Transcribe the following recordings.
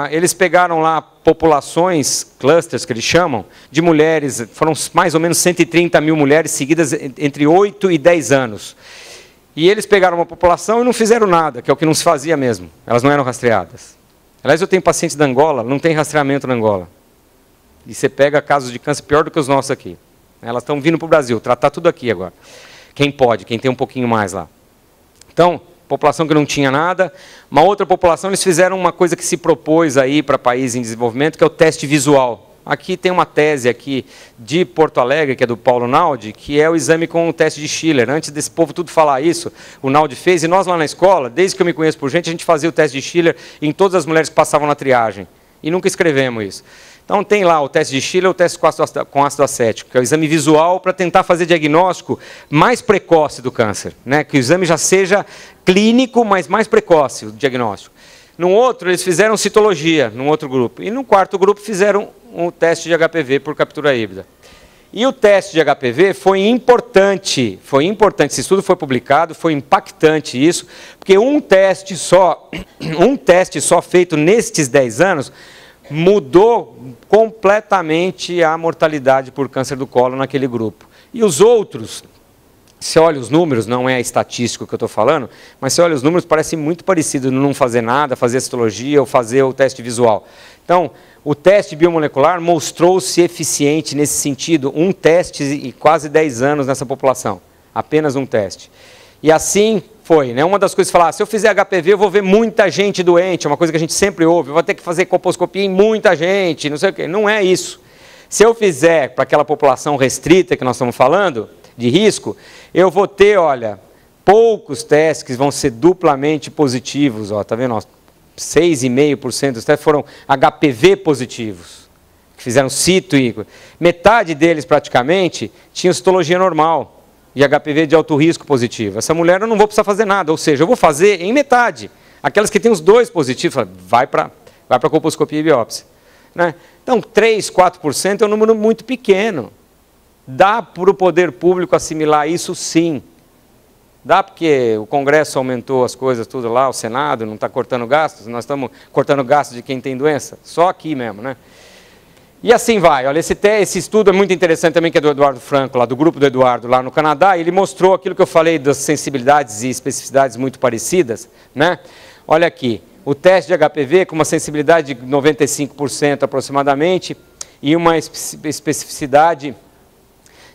Eles pegaram lá populações, clusters que eles chamam, de mulheres, foram mais ou menos 130 mil mulheres seguidas entre 8 e 10 anos. E eles pegaram uma população e não fizeram nada, que é o que não se fazia mesmo. Elas não eram rastreadas. Aliás, eu tenho pacientes da Angola, não tem rastreamento na Angola. E você pega casos de câncer pior do que os nossos aqui. Elas estão vindo para o Brasil, tratar tudo aqui agora. Quem pode, quem tem um pouquinho mais lá. Então, população que não tinha nada. Uma outra população, eles fizeram uma coisa que se propôs aí para países em desenvolvimento, que é o teste visual. Aqui tem uma tese aqui de Porto Alegre, que é do Paulo Naldi, que é o exame com o teste de Schiller. Antes desse povo tudo falar isso, o Naldi fez, e nós lá na escola, desde que eu me conheço por gente, a gente fazia o teste de Schiller em todas as mulheres que passavam na triagem. E nunca escrevemos isso. Então tem lá o teste de Schiller, o teste com ácido acético, que é o exame visual para tentar fazer diagnóstico mais precoce do câncer, né? Que o exame já seja clínico, mas mais precoce o diagnóstico. Num outro, eles fizeram citologia, num outro grupo. E no quarto grupo fizeram um teste de HPV por captura híbrida. E o teste de HPV foi importante, esse estudo foi publicado, foi impactante isso, porque um teste só feito nestes 10 anos, mudou completamente a mortalidade por câncer do colo naquele grupo. E os outros, se olha os números, não é estatístico que eu estou falando, mas se olha os números, parece muito parecido no não fazer nada, fazer a citologia ou fazer o teste visual. Então, o teste biomolecular mostrou-se eficiente nesse sentido, um teste e quase 10 anos nessa população, apenas um teste. E assim foi, né? Uma das coisas que falar, se eu fizer HPV, eu vou ver muita gente doente, é uma coisa que a gente sempre ouve, eu vou ter que fazer colposcopia em muita gente, não sei o quê. Não é isso. Se eu fizer para aquela população restrita que nós estamos falando, de risco, eu vou ter, olha, poucos testes que vão ser duplamente positivos, ó, tá vendo? 6,5% dos testes foram HPV positivos, que fizeram cito e metade deles praticamente tinham citologia normal. E HPV de alto risco positivo. Essa mulher eu não vou precisar fazer nada, ou seja, eu vou fazer em metade. Aquelas que têm os dois positivos, vai para colposcopia e biópsia. Né? Então, 3%, 4% é um número muito pequeno. Dá para o poder público assimilar isso, sim. Dá porque o Congresso aumentou as coisas tudo lá, o Senado não está cortando gastos, nós estamos cortando gastos de quem tem doença, só aqui mesmo, né? E assim vai. Olha, esse estudo é muito interessante também, que é do Eduardo Franco, lá do grupo do Eduardo, lá no Canadá. Ele mostrou aquilo que eu falei das sensibilidades e especificidades muito parecidas, né? Olha aqui, o teste de HPV com uma sensibilidade de 95% aproximadamente e uma especificidade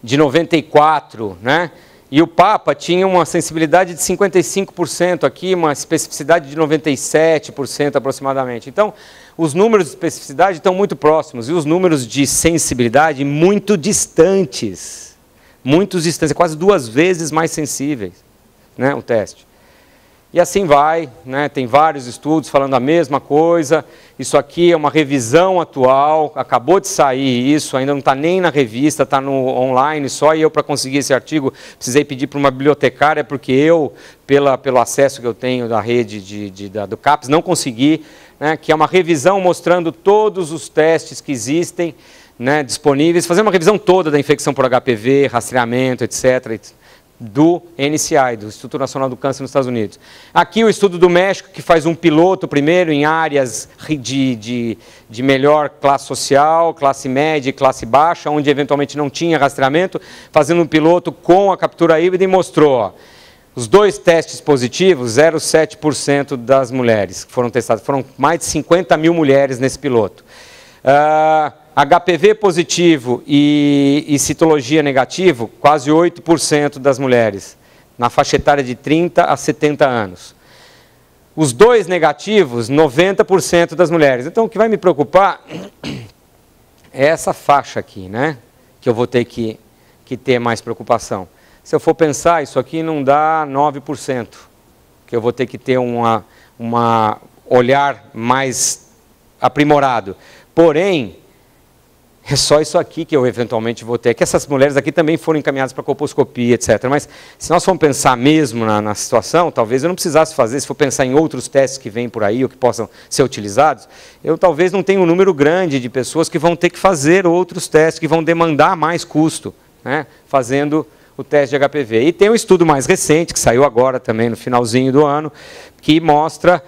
de 94%, né? E o Papa tinha uma sensibilidade de 55% aqui, uma especificidade de 97% aproximadamente. Então, os números de especificidade estão muito próximos e os números de sensibilidade muito distantes. Muito distantes, quase 2 vezes mais sensíveis, né, o teste. E assim vai, né, tem vários estudos falando a mesma coisa. Isso aqui é uma revisão atual, acabou de sair isso, ainda não está nem na revista, está no online só, e eu, para conseguir esse artigo, precisei pedir para uma bibliotecária, porque eu, pelo acesso que eu tenho da rede do CAPES, não consegui, né, que é uma revisão mostrando todos os testes que existem, né, disponíveis, fazer uma revisão toda da infecção por HPV, rastreamento, etc., do NCI, do Instituto Nacional do Câncer nos Estados Unidos. Aqui o estudo do México, que faz um piloto primeiro em áreas de melhor classe social, classe média e classe baixa, onde eventualmente não tinha rastreamento, fazendo um piloto com a captura híbrida e mostrou, ó, os 2 testes positivos, 0,7% das mulheres que foram testadas. Foram mais de 50 mil mulheres nesse piloto. HPV positivo e citologia negativo, quase 8% das mulheres, na faixa etária de 30 a 70 anos. Os 2 negativos, 90% das mulheres. Então, o que vai me preocupar é essa faixa aqui, né? Que eu vou ter que ter mais preocupação. Se eu for pensar, isso aqui não dá 9%, que eu vou ter que ter um olhar mais aprimorado. Porém, é só isso aqui que eu eventualmente vou ter. Que essas mulheres aqui também foram encaminhadas para colposcopia, etc. Mas se nós formos pensar mesmo na situação, talvez eu não precisasse fazer, se for pensar em outros testes que vêm por aí ou que possam ser utilizados, eu talvez não tenha um número grande de pessoas que vão ter que fazer outros testes, que vão demandar mais custo, né, fazendo o teste de HPV. E tem um estudo mais recente, que saiu agora também, no finalzinho do ano, que mostra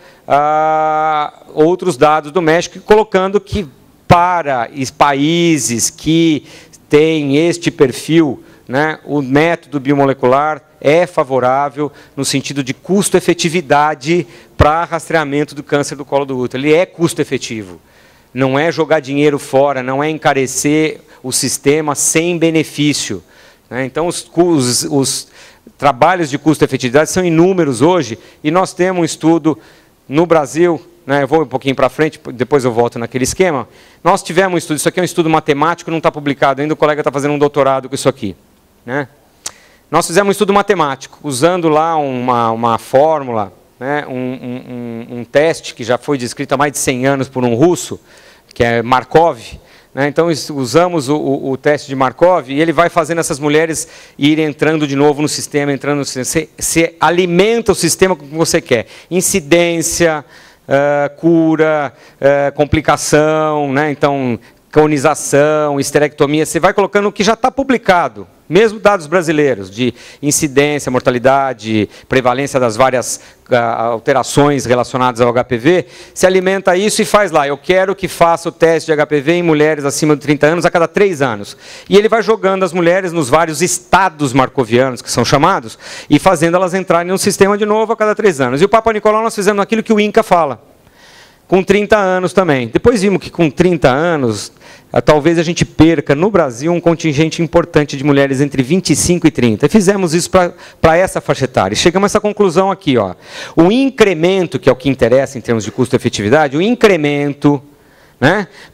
outros dados do México, colocando que para países que têm este perfil, né, o método biomolecular é favorável no sentido de custo-efetividade para rastreamento do câncer do colo do útero. Ele é custo-efetivo. Não é jogar dinheiro fora, não é encarecer o sistema sem benefício. Então, os trabalhos de custo-efetividade são inúmeros hoje, e nós temos um estudo no Brasil, eu vou um pouquinho para frente, depois eu volto naquele esquema. Nós tivemos um estudo, isso aqui é um estudo matemático, não está publicado ainda, o colega está fazendo um doutorado com isso aqui. Nós fizemos um estudo matemático, usando lá uma fórmula, um teste que já foi descrito há mais de 100 anos por um russo, que é Markov. Então, usamos o teste de Markov, e ele vai fazendo essas mulheres irem entrando de novo no sistema, entrando no sistema. Você alimenta o sistema com o que você quer. Incidência, cura, complicação, então, conização, esterectomia. Você vai colocando o que já está publicado. Mesmo dados brasileiros de incidência, mortalidade, prevalência das várias alterações relacionadas ao HPV, se alimenta isso e faz lá. Eu quero que faça o teste de HPV em mulheres acima de 30 anos a cada 3 anos. E ele vai jogando as mulheres nos vários estados marcovianos, que são chamados, e fazendo elas entrarem no sistema de novo a cada 3 anos. E o Papa Nicolau nós fizemos aquilo que o INCA fala, com 30 anos também. Depois vimos que com 30 anos... talvez a gente perca no Brasil um contingente importante de mulheres entre 25 e 30. E fizemos isso para essa faixa etária. E chegamos a essa conclusão aqui. O incremento, que é o que interessa em termos de custo-efetividade, o incremento,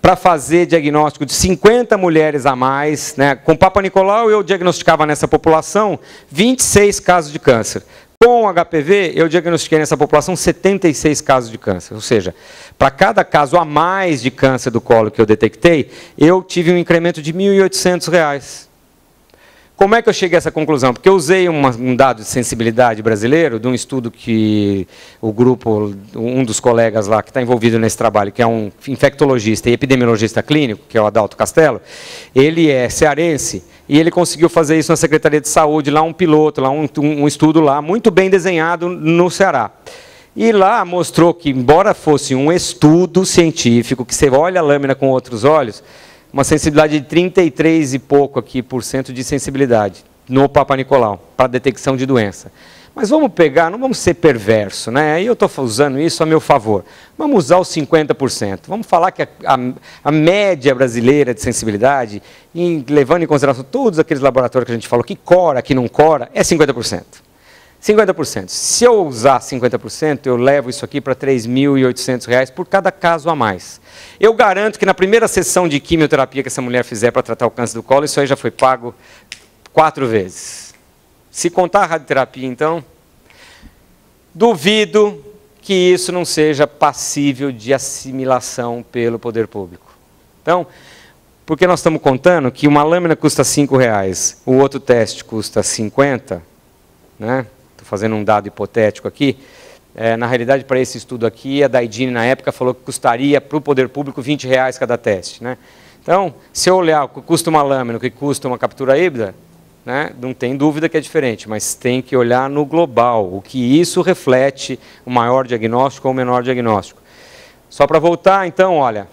para fazer diagnóstico de 50 mulheres a mais, com o Papa Nicolau eu diagnosticava nessa população 26 casos de câncer. Com o HPV, eu diagnostiquei nessa população 76 casos de câncer. Ou seja, para cada caso a mais de câncer do colo que eu detectei, eu tive um incremento de R$ 1.800. Como é que eu cheguei a essa conclusão? Porque eu usei um dado de sensibilidade brasileiro, de um estudo que o grupo, um dos colegas lá que está envolvido nesse trabalho, que é um infectologista e epidemiologista clínico, que é o Adalto Castelo, ele é cearense, e ele conseguiu fazer isso na Secretaria de Saúde, lá um piloto, lá um estudo lá, muito bem desenhado no Ceará. E lá mostrou que, embora fosse um estudo científico, que você olha a lâmina com outros olhos, uma sensibilidade de 33 e pouco aqui por cento de sensibilidade no Papa Nicolau, para detecção de doença. Mas vamos pegar, não vamos ser perverso, Aí eu estou usando isso a meu favor. Vamos usar os 50%. Vamos falar que a média brasileira de sensibilidade, levando em consideração todos aqueles laboratórios que a gente falou, que cora, que não cora, é 50%. 50%. Se eu usar 50%, eu levo isso aqui para R$ 3.800 por cada caso a mais. Eu garanto que na primeira sessão de quimioterapia que essa mulher fizer para tratar o câncer do colo, isso aí já foi pago 4 vezes. Se contar a radioterapia, então, duvido que isso não seja passível de assimilação pelo poder público. Então, porque nós estamos contando que uma lâmina custa R$ 5,00, o outro teste custa 50, Estou fazendo um dado hipotético aqui. Na realidade, para esse estudo aqui, a Daidine, na época, falou que custaria para o poder público R$ 20 cada teste. Então, se eu olhar o que custa uma lâmina, o que custa uma captura híbrida, não tem dúvida que é diferente, mas tem que olhar no global, o que isso reflete, o maior diagnóstico ou o menor diagnóstico. Só para voltar, então, olha,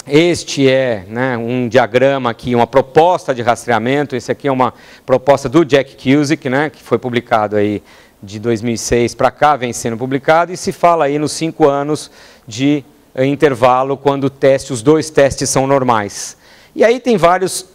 este é um diagrama aqui, uma proposta de rastreamento. Esse aqui é uma proposta do Jack Cusick, que foi publicado aí de 2006 para cá, vem sendo publicado, e se fala aí nos 5 anos de intervalo, quando os 2 testes são normais. E aí tem vários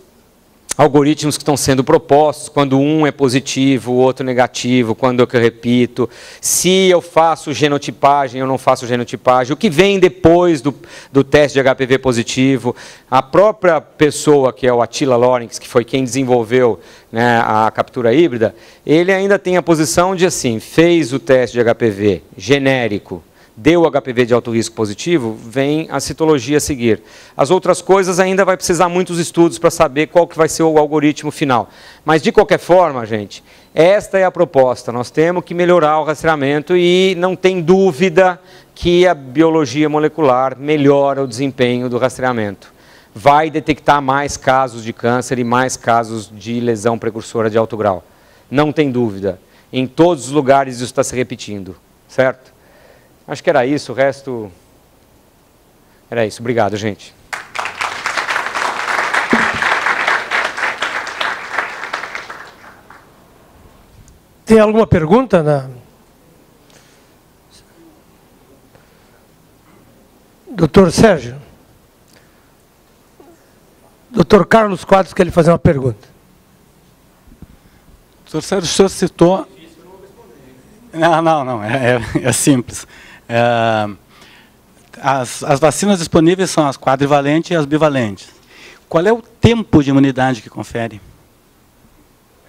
algoritmos que estão sendo propostos, quando um é positivo, o outro negativo, quando eu repito, se eu faço genotipagem, eu não faço genotipagem, o que vem depois do teste de HPV positivo. A própria pessoa, que é o Attila Lawrence, que foi quem desenvolveu a captura híbrida, ele ainda tem a posição de, assim, fez o teste de HPV genérico, deu HPV de alto risco positivo, vem a citologia a seguir. As outras coisas ainda vai precisar muitos estudos para saber qual que vai ser o algoritmo final. Mas, de qualquer forma, gente, esta é a proposta. Nós temos que melhorar o rastreamento e não tem dúvida que a biologia molecular melhora o desempenho do rastreamento. Vai detectar mais casos de câncer e mais casos de lesão precursora de alto grau. não tem dúvida. Em todos os lugares isso está se repetindo, certo? Acho que era isso, o resto... Era isso. Obrigado, gente. Tem alguma pergunta? Doutor Sérgio? Doutor Carlos Quadros quer lhe fazer uma pergunta. Doutor Sérgio, o senhor citou... Não, é simples. As vacinas disponíveis são as quadrivalentes e as bivalentes. Qual é o tempo de imunidade que confere?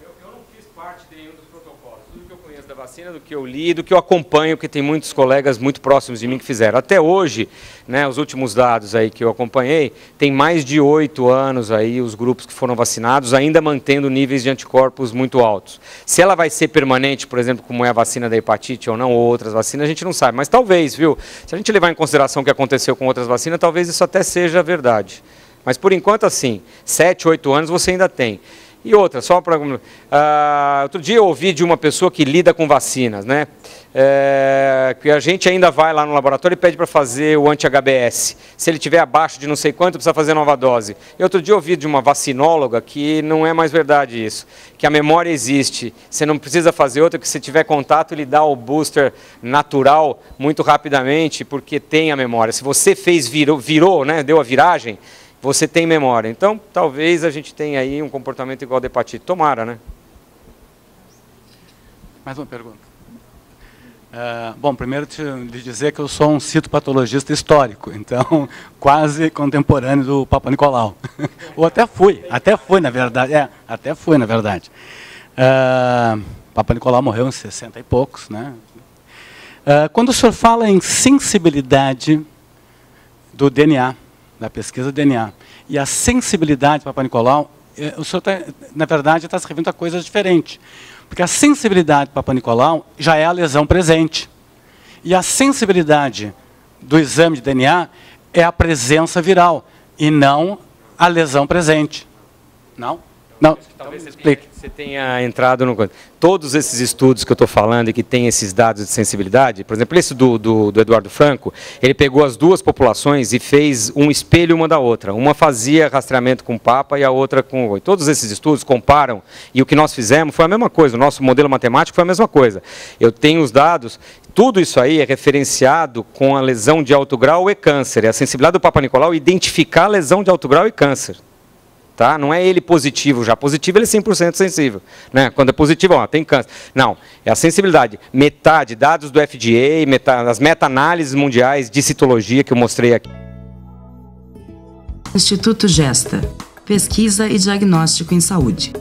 Eu não fiz parte de nenhum dos protocolos. Tudo que eu conheço da vacina, do que eu li, do que eu acompanho, que tem muitos colegas muito próximos de mim que fizeram. Até hoje, né, os últimos dados aí que eu acompanhei, tem mais de 8 anos aí os grupos que foram vacinados, ainda mantendo níveis de anticorpos muito altos. Se ela vai ser permanente, por exemplo, como é a vacina da hepatite ou não, ou outras vacinas, a gente não sabe. Mas talvez, viu? Se a gente levar em consideração o que aconteceu com outras vacinas, talvez isso até seja verdade. Mas, por enquanto, assim, 7, 8 anos você ainda tem. E outra, só para... outro dia eu ouvi de uma pessoa que lida com vacinas, né? Que a gente ainda vai lá no laboratório e pede para fazer o anti-HBS. Se ele estiver abaixo de não sei quanto, precisa fazer nova dose. E outro dia eu ouvi de uma vacinóloga que não é mais verdade isso. Que a memória existe. Você não precisa fazer outra, que se tiver contato, ele dá o booster natural muito rapidamente, porque tem a memória. Se você fez, virou, né? Deu a viragem, você tem memória. Então, talvez a gente tenha aí um comportamento igual ao da hepatite. Tomara, né? Mais uma pergunta. Bom, primeiro lhe dizer que eu sou um citopatologista histórico, então quase contemporâneo do Papa Nicolau. Ou até fui, na verdade. Até fui, na verdade. Papa Nicolau morreu em 60 e poucos, né? Quando o senhor fala em sensibilidade do DNA, da pesquisa do DNA, e a sensibilidade do Papa Nicolau, o senhor, na verdade, está se referindo a coisas diferentes. Porque a sensibilidade do Papa Nicolau já é a lesão presente. E a sensibilidade do exame de DNA é a presença viral, e não a lesão presente. Não? Não, talvez você tenha entrado no... Todos esses estudos que eu estou falando e que tem esses dados de sensibilidade, por exemplo, esse do Eduardo Franco, ele pegou as duas populações e fez um espelho uma da outra. Uma fazia rastreamento com o Papa e a outra com... Todos esses estudos comparam, e o que nós fizemos foi a mesma coisa, o nosso modelo matemático foi a mesma coisa. Eu tenho os dados, tudo isso aí é referenciado com a lesão de alto grau e câncer. É a sensibilidade do Papa Nicolau identificar a lesão de alto grau e câncer. Tá? Não é ele positivo já. Positivo ele é 100% sensível. Né? Quando é positivo, ó, tem câncer. Não, é a sensibilidade. Metade, dados do FDA, as meta-análises mundiais de citologia que eu mostrei aqui. Instituto Gesta. Pesquisa e diagnóstico em saúde.